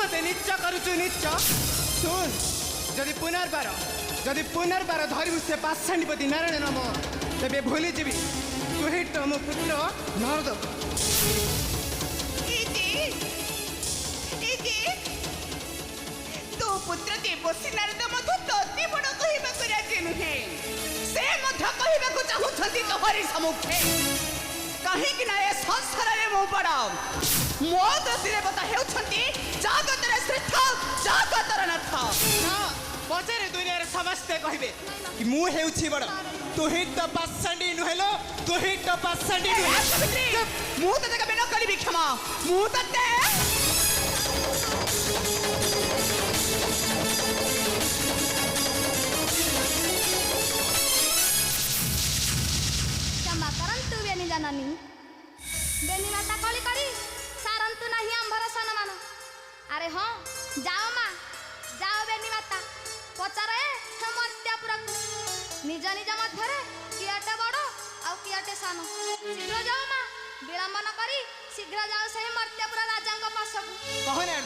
मते निच्च करुचु निच्च सुन जदि पुनर्बार धरिबु से पाषाणीपति नारायण नाम तेबे भूली जीवी तू ही तो मो पुत्र नरद तो पुत्र देवसी नारद मधु तोती बड़ कहबा करिया जे नुहे से मध्य कहबा को चाहुछंती तोहरी सम्मुखे कहीं कि ना ए संसार रे मो बड़ मो दृष्टि देवता हेउछंती जगत रे श्रेष्ठ जगत रे नाथ हां पछरे दुनिया रे समस्ते कहबे कि मु हेउछि बड़ तू ही तो पाषाणी नुहेलो तू ही तो पाषाणी नुहे मु तते के बिना करी क्षमा मु तते क्षमा करंतु बेनी जननी बेनी माता कली करी सारंतु नहीं आंभर सनमान अरे हाँ जाओ माँ जाओ बेनी माता पचारे मर्त्यापुरा निज निज मध्य किएटे बड़ आउ किएटे सान शीघ्र जाओ माँ विलंब न करी शीघ्र जाओ से मर्त्यापुरा राजा पासकू कहने